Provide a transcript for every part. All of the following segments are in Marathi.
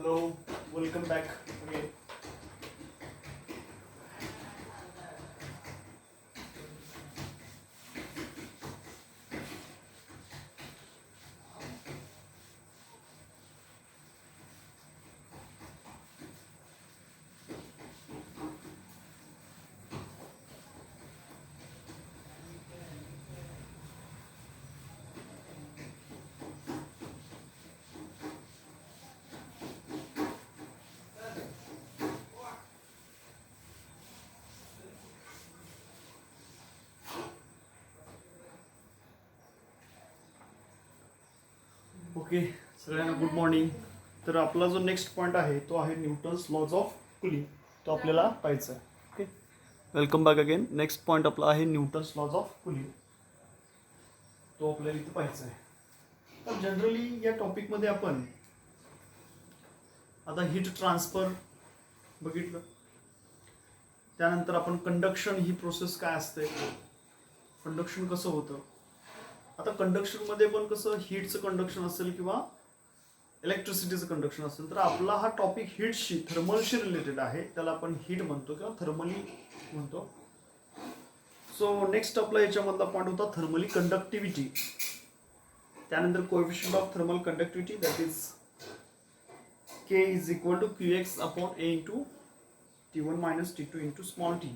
Hello, welcome back again. Okay, सगळ्यांना गुड मॉर्निंग. तर आपला जो नेक्स्ट पॉईंट आहे तो आहे न्यूटन्स लॉज ऑफ कुलिंग. तो आपल्याला पाहायचा आहे. Okay, welcome back again. Next point आपला आहे न्यूटन्स लॉज ऑफ कुलिंग. तो आपल्याला इथे पाहायचा आहे. तर जनरली या टॉपिकमध्ये आपण आता हीट ट्रान्सफर बघितलं. त्यानंतर आपण कंडक्शन ही प्रोसेस काय असते, कंडक्शन कसं होतं. आता कंडक्शनमध्ये पण कसं हीटचं कंडक्शन असेल किंवा इलेक्ट्रिसिटीचं कंडक्शन असेल, तर आपला हा टॉपिक हीटशी थर्मलशी रिलेटेड आहे. त्याला आपण हीट म्हणतो किंवा थर्मली म्हणतो. सो नेक्स्ट आपला याच्यामधला पॉईंट होता थर्मली कंडक्टिव्हिटी. त्यानंतर coefficient of thermal conductivity that is K is equal to QX upon A into T1 minus T2 into small t.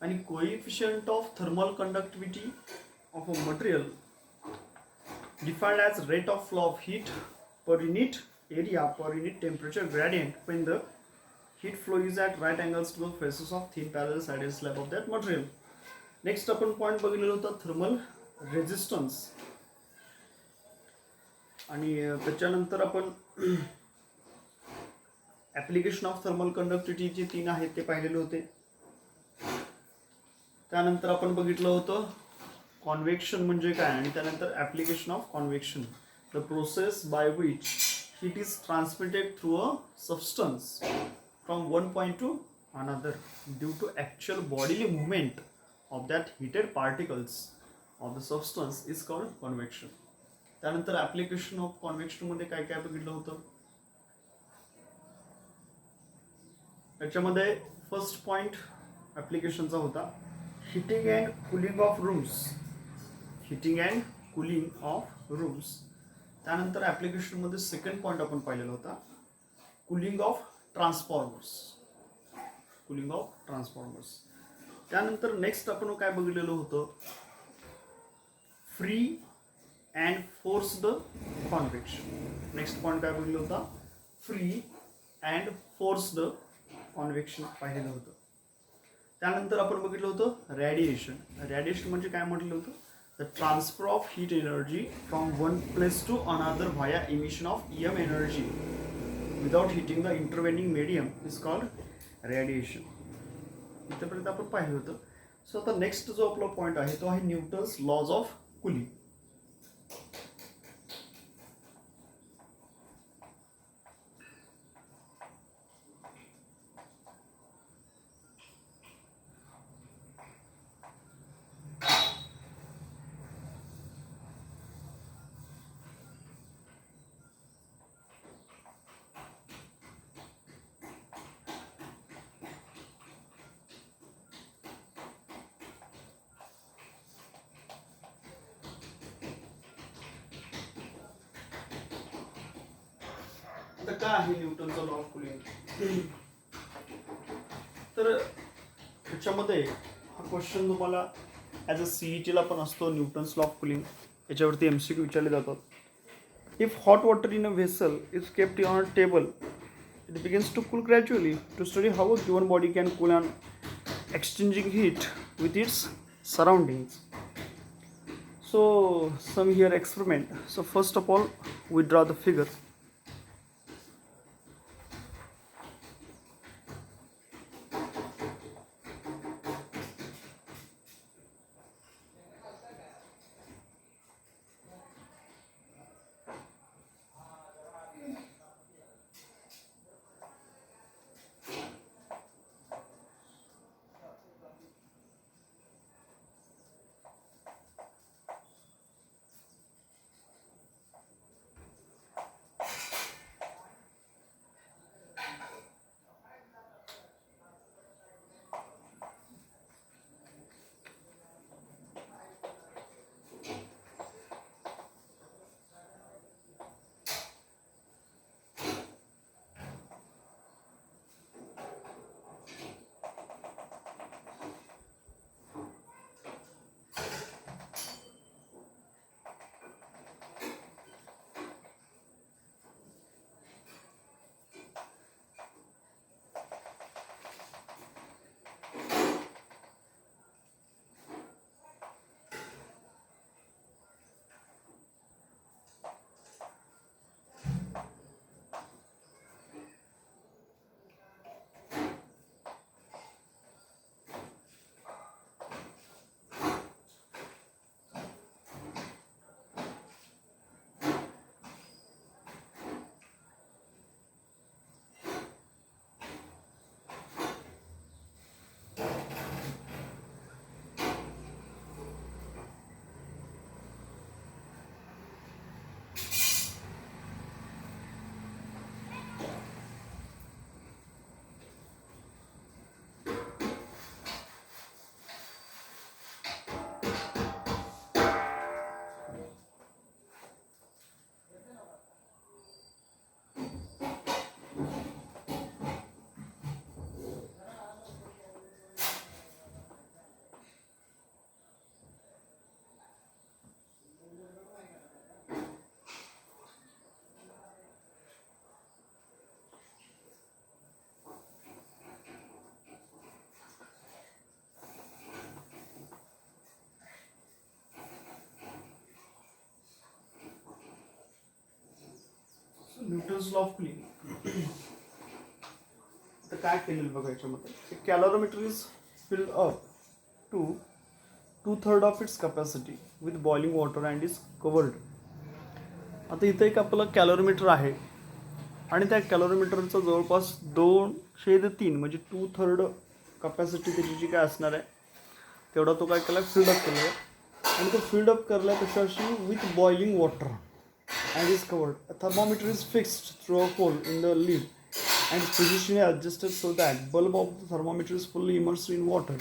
आणि coefficient of thermal conductivity of a material defined as rate of flow of heat per unit area per unit temperature gradient when the heat flow is at right angles to the faces of thin parallel sided slab of that material. Next आपण पॉइंट बघितलेला होता थर्मल रेजिस्टन्स. आणि त्याच्यानंतर आपण ऍप्लिकेशन ऑफ थर्मल कंडक्टिव्हिटी जे 3 आहेत ते पाहिलेले होते. त्यानंतर आपण बघितलं होतं कॉन्व्हेक्शन म्हणजे काय, आणि त्यानंतर application of convection, the process by which heat is transmitted through a substance from one point to another due to actual bodily movement of that heated particles of the substance is called convection. त्यानंतर ऍप्लिकेशन ऑफ कॉन्व्हेक्शनमध्ये काय काय बघितलं होतं. त्याच्यामध्ये फर्स्ट पॉइंट ऍप्लिकेशनचा होता heating and cooling of rooms. Heating and cooling of rooms. त्यानंतर ॲप्लिकेशनमध्ये सेकंड पॉईंट आपण पाहिलेला होता cooling of transformers. Cooling of transformers. त्यानंतर नेक्स्ट आपण काय बघितलेलं होतं free and forced convection. Next point काय बघितलं होता फ्री अँड फोर्स्ड कॉन्व्हेक्शन पाहिलेलं होतं. त्यानंतर आपण बघितलं होतं रेडिएशन. रेडिएशन म्हणजे काय म्हटलं होतं, the transfer of heat energy from one place to another via emission of EM energy without heating the intervening medium is called radiation. इथपर्यंत आपण पाहिलं होतं. सो आता नेक्स्ट जो आपला पॉईंट आहे तो आहे न्यूटन्स लॉज ऑफ कुलिंग. आता काय आहे न्यूटनचा लॉ ऑफ कुलिंग. तर त्याच्यामध्ये हा क्वेश्चन तुम्हाला ॲज अ CETला पण असतो. न्यूटन्स लॉ ऑफ कुलिंग याच्यावरती MCQ विचारले जातात. If hot water in a vessel is kept on a table it begins to cool gradually to study how a given body can cool on exchanging heat with its surroundings. So some here experiment. So first of all we draw the figure. Newton's law of cooling. तर काय केलेलं बघा याच्यामध्ये, calorimeter is filled up to 2/3 of its capacity with boiling water and is covered. आता इथं एक आपलं कॅलरोमीटर आहे आणि त्या कॅलरोमीटरचं जवळपास 200 ते 3 म्हणजे 2/3 कॅपॅसिटी त्याची जी काय असणार आहे तेवढा तो काय केला, फिल्डअप केला आहे. आणि तो फिल्डअप करला कशाशी, with boiling water and is covered. A thermometer is fixed through a hole in the lid and is positionally adjusted so that bulb of the thermometer is fully immersed in water.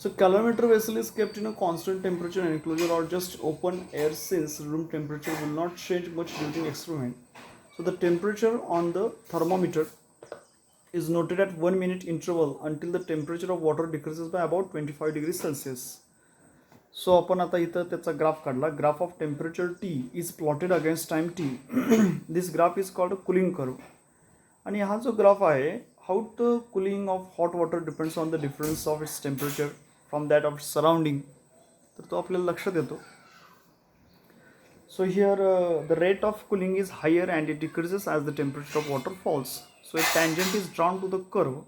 So calorimeter vessel is kept in a constant temperature enclosure or just open air since room temperature will not change much during experiment. So the temperature on the thermometer is noted at 1 minute interval until the temperature of water decreases by about 25 degrees Celsius. So आपण आता इथं त्याचा ग्राफ काढला. Graph of temperature T is plotted against time T. This graph is called cooling curve. आणि हा जो ग्राफ आहे, how the cooling of hot water depends on the difference of its temperature from that of surrounding. तर तो आपल्याला लक्षात येतो. So here the rate of cooling is higher and it decreases as the temperature of water false. So a tangent is drawn to the curve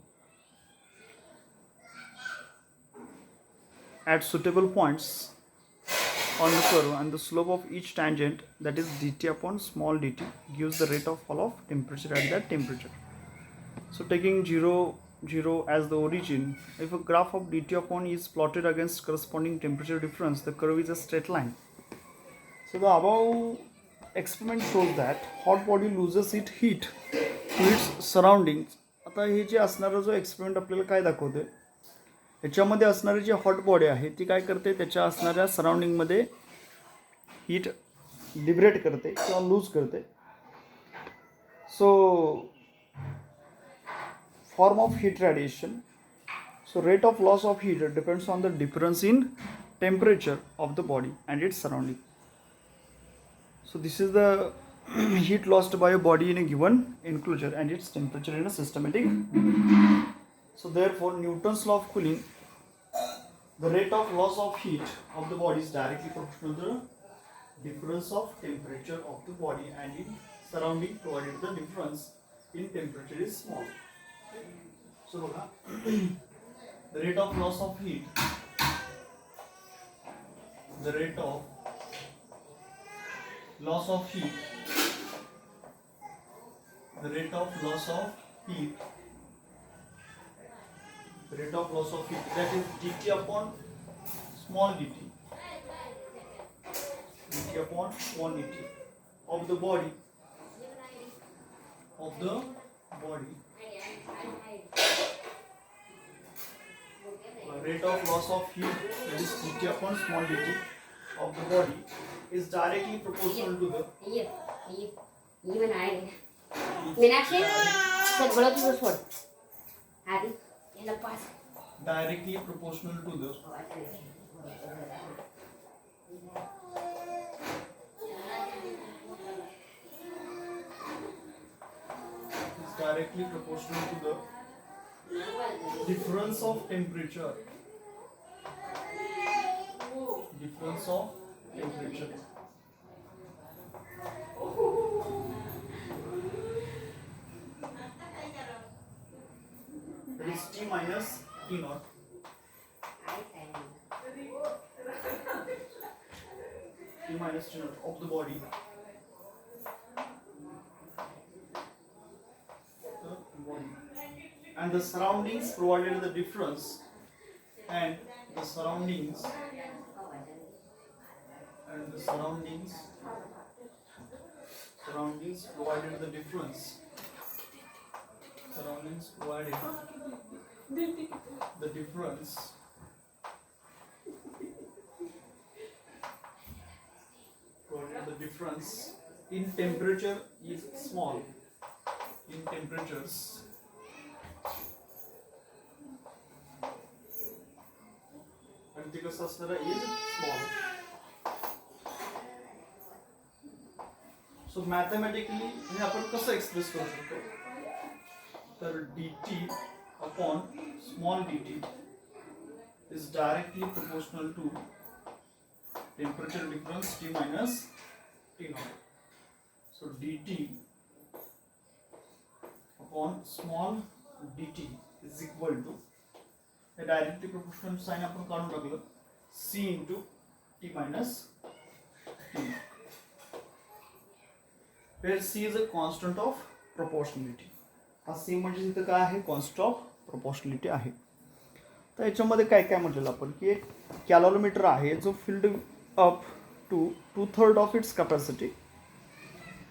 at suitable points on the curve, and the slope of each tangent, that is dt upon small dt, gives the rate of fall of temperature at that temperature. So taking 0 0 as the origin, if a graph of dt upon is plotted against corresponding temperature difference, the curve is a straight line. So the above experiment shows that hot body loses its heat to its surroundings. आता हे जे असणारा जो एक्सपेरिमेंट आपल्याला काय दाखवते, ह्याच्यामध्ये असणारी जी हॉट बॉडी आहे ती काय करते, त्याच्या असणाऱ्या सराउंडिंगमध्ये हीट लिबरेट करते किंवा लूज करते. So form of heat radiation. So rate of loss of heat depends on the difference in temperature of the body and its surrounding. So this is the heat lost by a body in a given enclosure and its temperature in a systematic. So therefore Newton's law of cooling, the rate of loss of heat of the body is directly proportional to the difference of temperature of the body and in surrounding, provided the difference in temperature is small. So the rate of loss of heat, the rate of loss of heat, the rate of loss of heat, the rate of loss of heat, that is dt upon small dt, dt upon small dt of the body, of the body. The rate of loss of heat, that is dt upon small dt of the body, is directly proportional to the Meenakshi सगळं तुझं सोड आधी याला pass directly proportional to the is directly proportional to the difference of temperature, difference of temperature. That is T minus T naught. T minus T naught of the body. The body. and the surroundings provided the difference, and the surroundings provided the difference, surroundings provided the difference in temperature is small, in temperatures आणि ते कसं असणार आहे is small. सो मॅथमॅटिकली हे आपण कसं एक्सप्रेस करू शकतो, तर dt upon small dt is directly proportional to temperature difference T minus T naught. So dt upon small dt is equal to, हे directly proportional sign आपण काढून टाकलं, C into T minus T naught, where C is a constant of proportionality. हा C म्हणजे इथं काय आहे, कॉन्स्टंट ऑफ प्रोपोर्शनॅलिटी आहे. तर याच्यामध्ये काय काय म्हटलेलं आपण की एक कॅलॉरीमीटर आहे जो filled up to 2/3 of its capacity,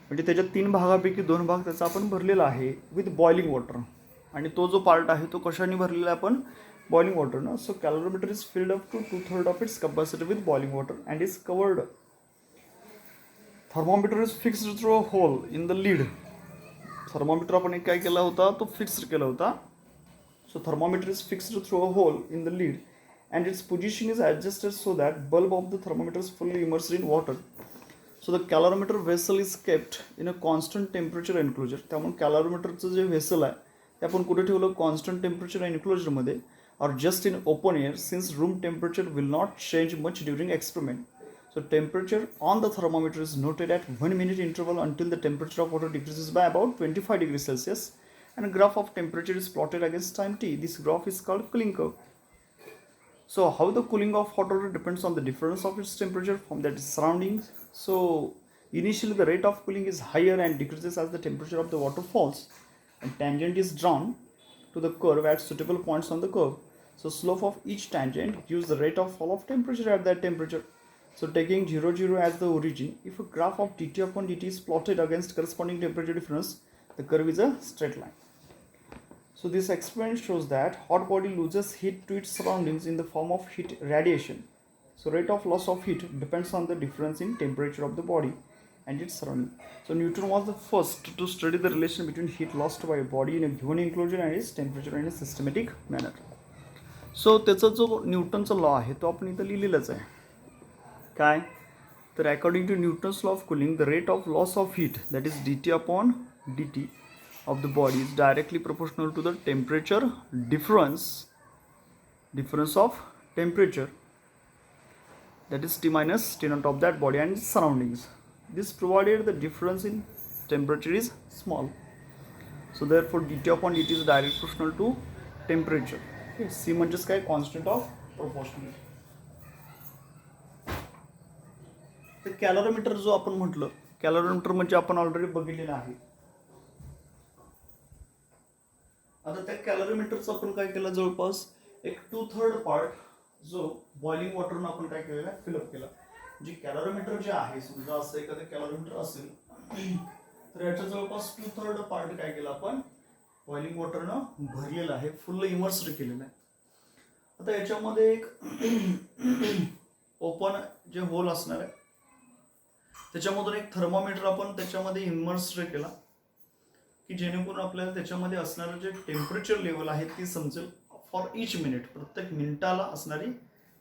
म्हणजे त्याच्या 3 भागापैकी 2 भाग त्याचा आपण भरलेला आहे विथ बॉइलिंग वॉटर, आणि तो जो पार्ट आहे तो कशाने भरलेला आहे आपण, बॉइलिंग वॉटर ना. So calorimeter is filled up to 2/3 of its capacity with boiling water and is covered. Thermometer is fixed through a hole in the lid. Thermometer आपण एक काय केला होता, तो फिक्स्ड केला होता. So thermometer is fixed through a hole in the lid and its position is adjusted so that bulb of the thermometer is fully immersed in water. So the calorimeter vessel is kept in a constant temperature enclosure. त्यामुळे कॅलॉरीमीटरचं जे व्हेसल आहे ते आपण कुठे ठेवलं, कॉन्स्टंट टेम्परेचर एन्क्लोजरमध्ये, or just in open air since room temperature will not change much during experiment. So temperature on the thermometer is noted at 1 minute interval until the temperature of water decreases by about 25 degrees Celsius. And a graph of temperature is plotted against time t. This graph is called cooling curve. So how the cooling of hot water depends on the difference of its temperature from the surroundings. So initially the rate of cooling is higher and decreases as the temperature of the water falls, and tangent is drawn to the curve at suitable points on the curve. So slope of each tangent gives the rate of fall of temperature at that temperature. So taking 0, 0 as the origin, if a graph of dt upon dt is plotted against corresponding temperature difference, the curve is a straight line. So this experiment shows that hot body loses heat to its surroundings in the form of heat radiation. So rate of loss of heat depends on the difference in temperature of the body and its surrounding. So Newton was the first to study the relation between heat lost by a body in a given enclosure and its temperature in a systematic manner. So त्याचा जो न्यूटनचा लॉ आहे तो आपण इथं लिहिलेलाच आहे. काय तर according to Newton's law of cooling, the rate of loss of heat that is dt upon dt of the body is directly proportional to the temperature difference of temperature, that is T minus T naught of that body and its surroundings. This provided the difference in temperature is small. So therefore dt upon dt is directly proportional to temperature. Okay, C म्हणजेच काय, constant of proportionality. तर कॅलॉरीमीटर जो आपण म्हटलं, कॅलॉरीमीटर म्हणजे आपण ऑलरेडी बघितलेलं आहे. आता त्या कॅलरीमीटरचं आपण काय केलं, जवळपास एक 2/3 पार्ट जो बॉइलिंग वॉटरनं आपण काय केलेला आहे, फिलअप केला. जी कॅलरीमीटर जे आहे, समजा असं एखादं कॅलरीमीटर असेल तर याच्या जवळपास 2/3 पार्ट काय केलं आपण, बॉइलिंग वॉटरनं भरलेलं आहे, फुल इमर्स्ड केलेलं आहे. आता याच्यामध्ये एक ओपन जे होल असणार आहे त्याच्यामधून एक थर्मोमीटर आपण त्याच्यामध्ये इमर्स्ड केला की जेणेकरून आपल्याला त्याच्यामध्ये असणारं जे टेम्परेचर लेवल आहे ती समजेल. फॉर इच मिनिट, प्रत्येक मिनिटाला असणारी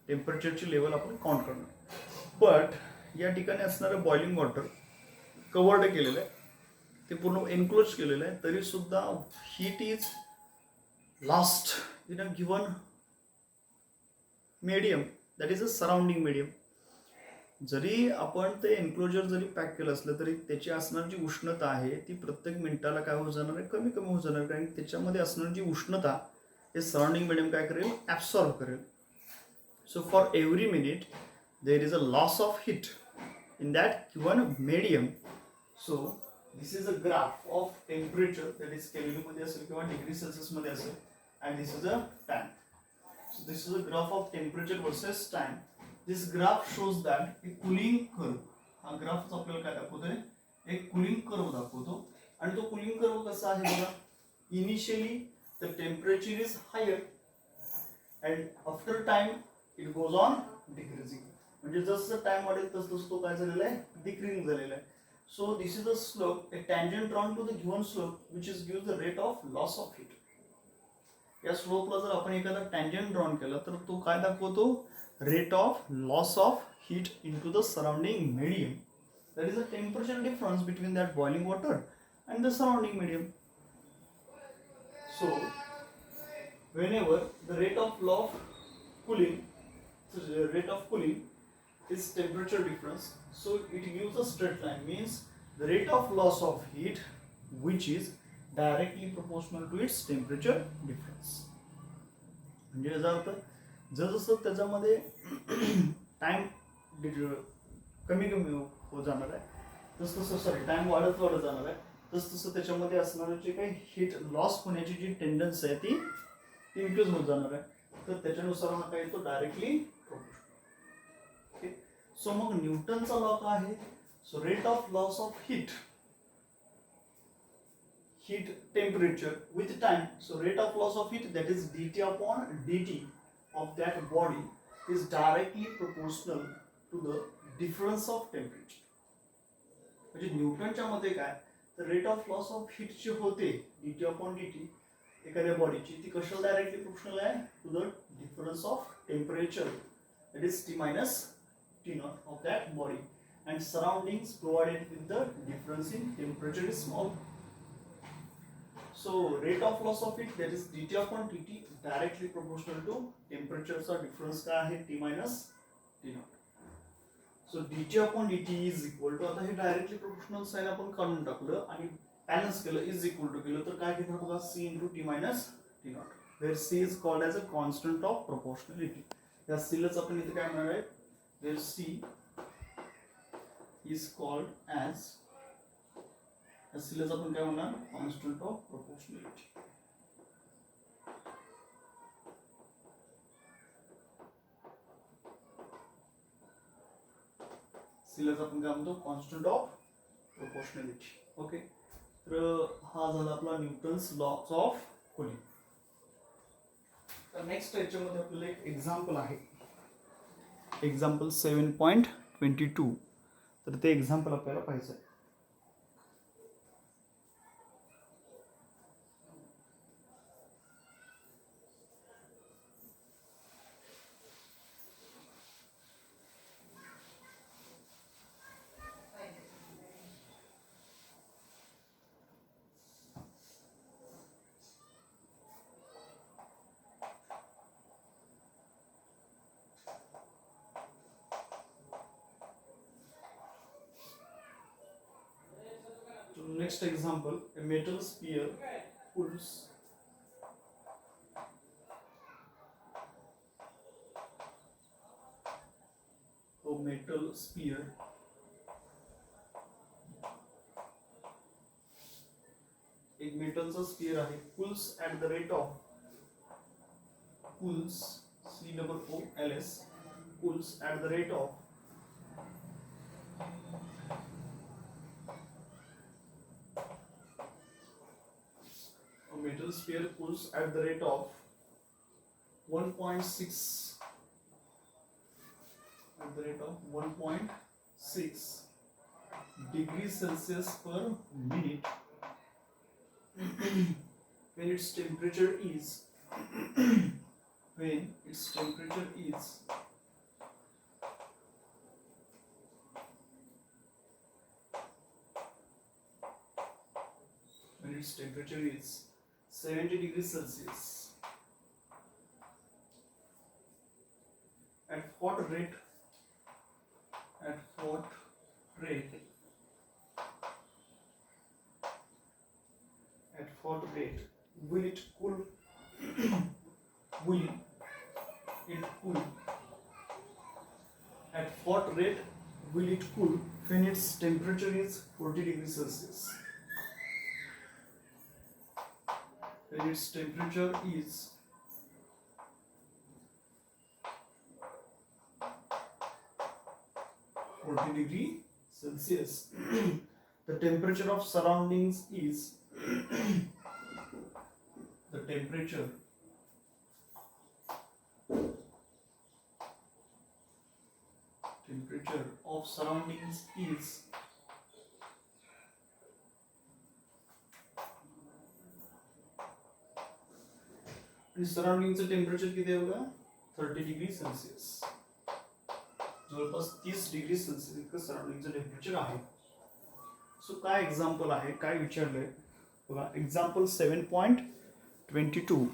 टेम्परेचरची लेवल आपण काउंट करणार. बट या ठिकाणी असणारं बॉइलिंग वॉटर कवर्ड केलेलं आहे, ते पूर्ण एन्क्लोज केलेलं आहे, तरी सुद्धा heat is last in a given medium, that is a surrounding medium. जरी आपण ते एन्क्लोजर जरी पॅक केलं असलं तरी त्याची असणारी जी उष्णता आहे ती प्रत्येक मिनिटाला काय होत जाणार आहे, कमी कमी होत जाणार आहे, कारण त्याच्यामध्ये असणारी जी उष्णता हे सराउंडिंग मीडियम काय करेल, ॲब्सॉर्ब करेल. So for every minute there is a loss of heat in that given medium. So this is a graph of temperature that is kelvin मध्ये असेल किंवा डिग्री सेल्सियस मध्ये असेल and this is a time. So this is a graph of temperature versus time. This graph shows that a cooling curve. हा ग्राफ आपल्याला काय दाखवतोय एक कूलिंग कर्व दाखवतो आणि तो कूलिंग कर्व कसा आहे बघा. Initially the temperature is higher and after time it goes on decreasing. म्हणजे जसं टाइम वाढेल तसं तो काय झालेला आहे डिक्रीजिंग झालेला आहे. So this is a slope a tangent drawn to the given slope which is give the rate of loss of heat. या स्लोपला जर आपण एखादा टँजंट ड्रॉन केला तर तो काय दाखवतो rate of loss of heat into the surrounding medium. That is a temperature difference between that boiling water and the surrounding medium. So whenever the rate of cooling is temperature difference, so it gives a straight line, means the rate of loss of heat which is directly proportional to its temperature difference. म्हणजे याचा अर्थ जसं त्याच्यामध्ये टाइम कमी होत जाणार आहे तसं टाइम वाढत जाणार आहे तसं त्याच्यामध्ये असणारे जे काही हीट लॉस होण्याची जी टेंडन्सी आहे ती इन्क्रीज होत जाणार आहे. तर त्याच्यानुसार हा काय येतो डायरेक्टली प्रोपोर्शनल. ओके. सो मग न्यूटनचा लॉ काय आहे. So rate of loss of heat temperature with time. So rate of loss of heat, that is dt upon dt of that body, is directly proportional to the difference of temperature. म्हणजे न्यूटनच्या मध्ये काय तर rate of loss of heat जी होते dt upon dt एखाद्या बॉडीची ती कशाला डायरेक्टली प्रोपोर्शनल आहे to the difference of temperature that is t minus t naught of that body and surroundings provided with the difference in temperature is small. So rate of loss of heat, that is dt upon dt, directly proportional to temperature चा difference काय आहे t minus t naught. So dt upon dt is equal to, आता हे directly proportional sign आपण काढून टाकलं आणि balance केलं is equal to केलं तर काय घेणार बघा c into t minus t naught, where c is called as a constant of proportionality. या c लाच आपण इथे काय म्हणणार आहे, where c is called as आपण काय म्हणणार कॉन्स्टंट ऑफ प्रोपोर्शनॅलिटी. सिलाच आपण काय म्हणतो कॉन्स्टंट ऑफ प्रोपोर्शनॅलिटी. ओके. तर हा झाला आपला न्यूटन्स लॉज ऑफ कूलिंग. तर नेक्स्ट याच्यामध्ये आपल्याला एक एक्झाम्पल आहे, एक्झाम्पल 7.22. तर ते एक्झाम्पल आपल्याला पाहायचं आहे. Next example, a metal sphere pulls एक मेटलचा स्फियर आहे, pulls at the rate of pulls COOLS pulls at the rate of metal sphere pulls at the rate of 1.6 degrees Celsius per minute when its temperature is when its temperature is 70 degrees Celsius. At what rate will it cool will it cool at what rate will it cool when its temperature is 40 degrees Celsius. when its temperature is 40 degree Celsius. The temperature of surroundings is the temperature of surroundings is सराउंडिंगचं टेम्परेचर किती आहे बघा 30 डिग्री सेल्सिअस. जवळपास 30 डिग्री सेल्सिअस इतकं सराउंडिंगचं टेम्परेचर आहे. सो काय एक्झाम्पल आहे, काय विचारलंय बघा. एक्झाम्पल 7.22.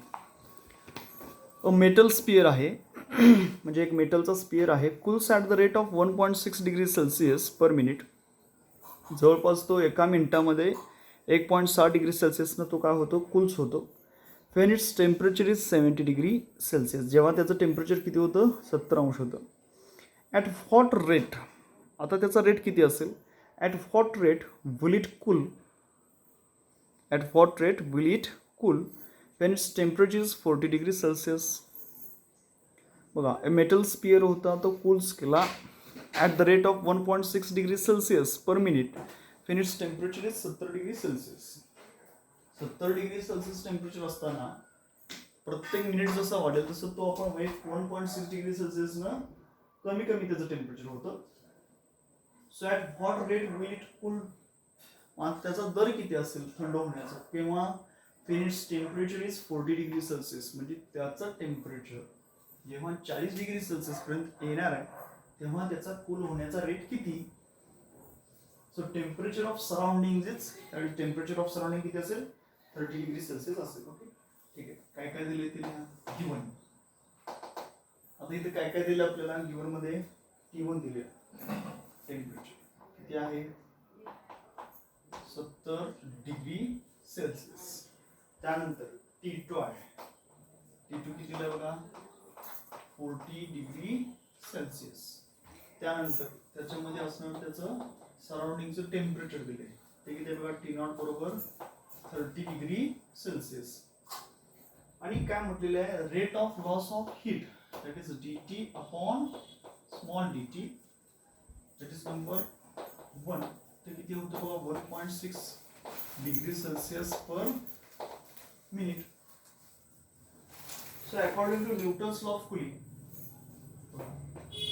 अ मेटल स्पियर आहे म्हणजे एक मेटलचा स्पियर आहे. Cools at the rate of 1.6 degree Celsius per minute. जवळपास तो एका मिनिटामध्ये 1.6 डिग्री सेल्सिअसनं तो काय होतो, कूल्स होतो. Wien its temperature is 70 degree Celsius. जेव्हा त्याचं टेम्परेचर किती होतं, 70 अंश होतं. ॲट व्हॉट रेट, आता त्याचा रेट किती असेल. At what rate will it cool, at what rate will it cool Wien its temperature is 40 degree Celsius. बघा, मेटल स्पियर होता, तो कूल्स केला at the rate of 1.6 degree Celsius per minute Wien its temperature is 70 degree Celsius. 70 degree Celsius temperature असताना प्रत्येक मिनिट जसं वाढेल तसं तो आपण 1.6 डिग्री सेल्सिअसनं कमी कमी त्याचं टेम्परेचर होतं. So at what rate will it cool, त्याचा दर किती असेल थंड होण्याचा, किंवा Wien its temperature is 40 degree Celsius, म्हणजे त्याचं टेम्परेचर जेव्हा 40 डिग्री सेल्सिअस पर्यंत येणार आहे तेव्हा त्याचा कूल होण्याचा रेट किती. So temperature of surrounding is, temperature of surrounding किती असेल, 30 डिग्री सेल्सिअस असेल. ओके, ठीक आहे. काय काय दिले ते गिवन. आता इथे काय काय दिलं आपल्याला गिवन मध्ये, T1 दिले. टेम्परेचर किती आहे, 70 डिग्री सेल्सिअस. त्यानंतर T2 आहे. T2 किती दिलं बघा, 40 डिग्री सेल्सिअस. त्यानंतर त्याच्यामध्ये असणार त्याचं सराउंडिंगचं टेम्परेचर दिले, ते किती बघा, T0 बरोबर 30 डिग्री सेल्सिअस. आणि काय म्हटलेलं आहे, rate of loss of heat, that is dt upon small dt, that is number 1. ते किती होतं बघा, 1.6 degree Celsius per minute. So according to Newton's law of cooling,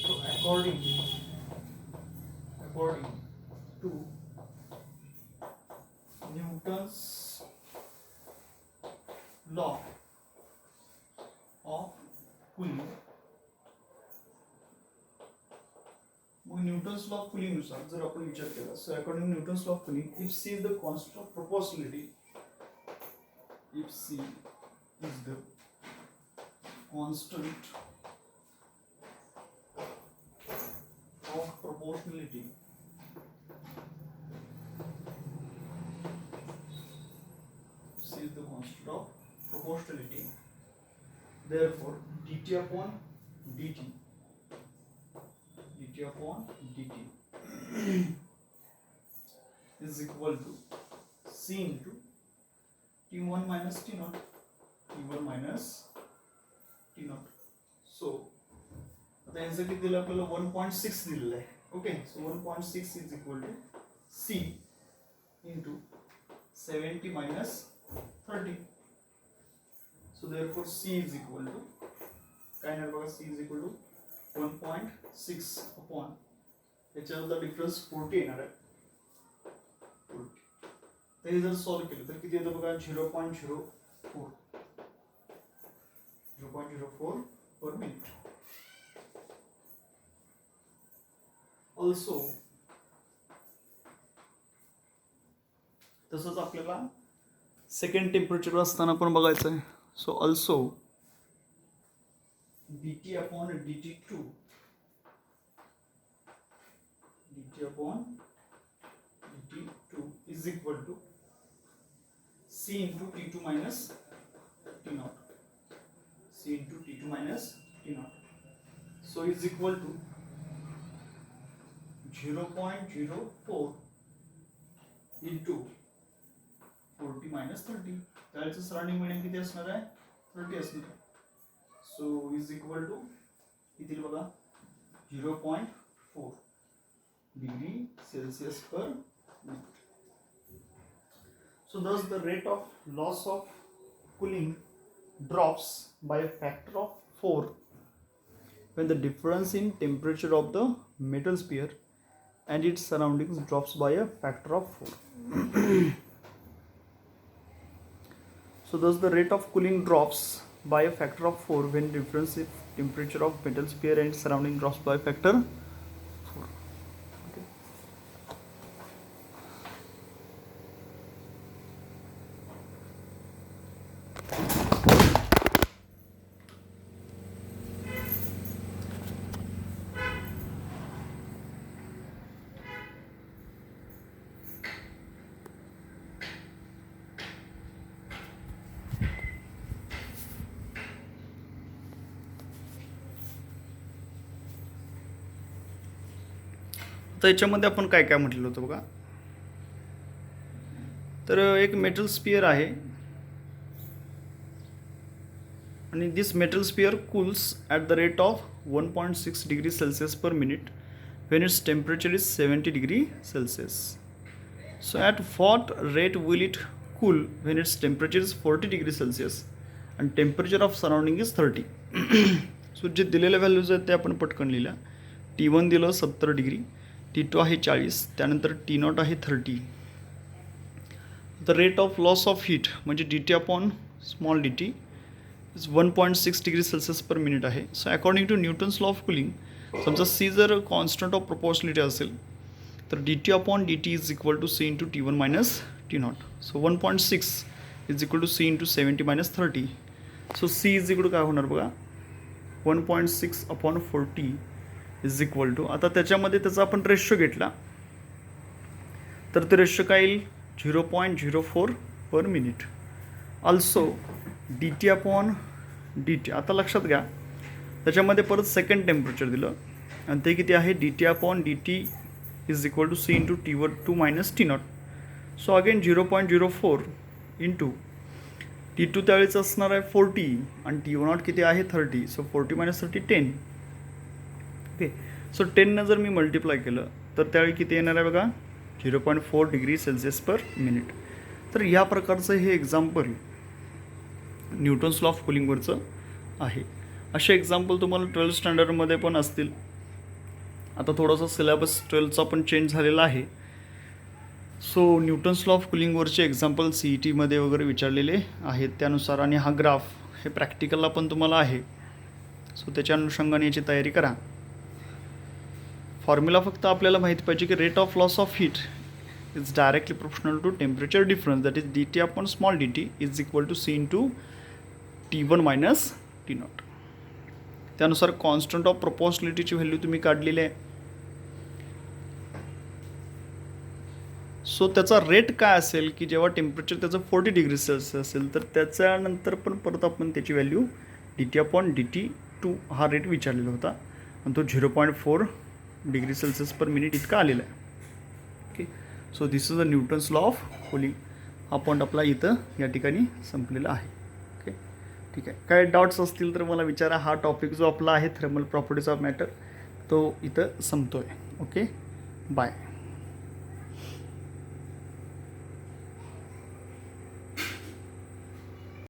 so according to Newton's law of cooling, मग न्यूटन्स लॉ ऑफ कूलिंग नुसार जर आपण विचार केला, so according to Newton's law of cooling, if C is the constant of proportionality, if C is the constant of proportionality, C is the constant of proportionality, therefore dt upon dt is equal to C into T1 minus T0, T1 minus T0. So आता यांचं किती दिलं आपल्याला, 1.6 दिलेलं आहे. Okay, so 1.6 is equal to C into 70 minus 30. So therefore C is equal to, काय येणार बघा, C is equal to 1.6 upon याच्यामधला डिफरन्स 40 येणार आहे. 40 ते जर सॉल्व केलं तर किती येतं बघा, 0.04 पर मिनिट. ऑल्सो तसंच आपल्याला सेकंड टेम्परेचर असताना पण बघायचं आहे. So also dt upon dt2 is equal to C into T2 minus T0. C into T2 minus T0. So is equal to 0.04 into 40 minus 30, त्यावेळेचं सराउंडिंग मिडियम किती असणार आहे? 30 असणार आहे. सो इज इक्वल टू किती बघा 0.4 degree Celsius per minute. So thus the rate of loss of cooling drops by a factor of 4 when the difference in temperature of the metal sphere and its surroundings drops by a factor of 4. So thus the rate of cooling drops by a factor of 4 when difference in temperature of metal sphere and its surrounding drops by a factor 4. Okay. तर याच्यामध्ये आपण काय काय म्हटलेलं होतं बघा. तर एक मेटल स्पियर आहे आणि this metal sphere cools at the rate of 1.6 degree Celsius per minute when its temperature is 70 degree Celsius. So at what rate will it cool when its temperature is 40 degree Celsius and temperature of surrounding is 30. So जे दिलेल्या व्हॅल्यूज आहेत ते आपण पटकन लिहिल्या. T1 दिलं 70 डिग्री, T2 आहे 40, त्यानंतर T0 आहे 30. The rate of loss of heat म्हणजे dt upon small dt is 1.6 degree Celsius per minute आहे. So according to Newton's law of cooling, समजा C जर कॉन्स्टंट ऑफ प्रोपोर्शनलिटी असेल तर dt upon dt is equal to C into T1 minus T0. So 1.6 is equal to C into 70 minus 30. So C is equal to काय होणार बघा 1.6 अपॉन 40 इज इक्वल टू, आता त्याच्यामध्ये त्याचा आपण रेशो घेतला तर ते रेशो काय येईल 0.04 per minute. Also dt upon dt, आता लक्षात घ्या त्याच्यामध्ये परत सेकंड टेम्परेचर दिलं आणि ते किती आहे dt upon dt is equal to C into T2 minus T0. So again 0.04 into T2 त्यावेळेचं असणार आहे 40 आणि T1 किती आहे 30. So 40 minus 30 10. ओके, सो 10 जर मी मल्टिप्लाय केलं तर त्यावेळी किती येणार आहे बघा 0.4 डिग्री सेल्सिअस पर मिनिट. तर या प्रकारचं हे एक्झाम्पल न्यूटन्स लॉ ऑफ कुलिंगवरचं आहे. असे एक्झाम्पल तुम्हाला 12th स्टँडर्डमध्ये पण असतील. आता थोडासा सिलेबस 12चा पण चेंज झालेला आहे. सो न्यूटन्स लॉ ऑफ कुलिंगवरचे एक्झाम्पल CETमध्ये वगैरे विचारलेले आहेत त्यानुसार, आणि हा ग्राफ हे प्रॅक्टिकलला पण तुम्हाला आहे. सो त्याच्या अनुषंगाने याची तयारी करा. फॉर्म्युला फक्त आपल्याला माहिती पाहिजे की rate of loss of heat is directly proportional to temperature difference, that is dt upon small dt is equal to C into T1 minus T0. त्यानुसार कॉन्स्टंट ऑफ प्रोपोर्शनलिटीची व्हॅल्यू तुम्ही काढलेली आहे. सो त्याचा रेट काय असेल की जेव्हा टेम्परेचर त्याचं 40 डिग्री सेल्सिअस असेल तर त्याच्यानंतर पण परत आपण त्याची व्हॅल्यू dt अपॉन dt2 हा रेट विचारलेला होता आणि तो 0.4 डिग्री सेल्सिअस पर मिनिट इतका आलेला आहे. Okay, so this is a Newton's law of cooling. हा पॉईंट आपला इथं या ठिकाणी संपलेला आहे. ओके, ठीक आहे. काय डाऊट्स असतील तर मला विचारा. हा टॉपिक जो आपला आहे थर्मल प्रॉपर्टीज ऑफ मॅटर तो इथं संपतो आहे. Okay, bye.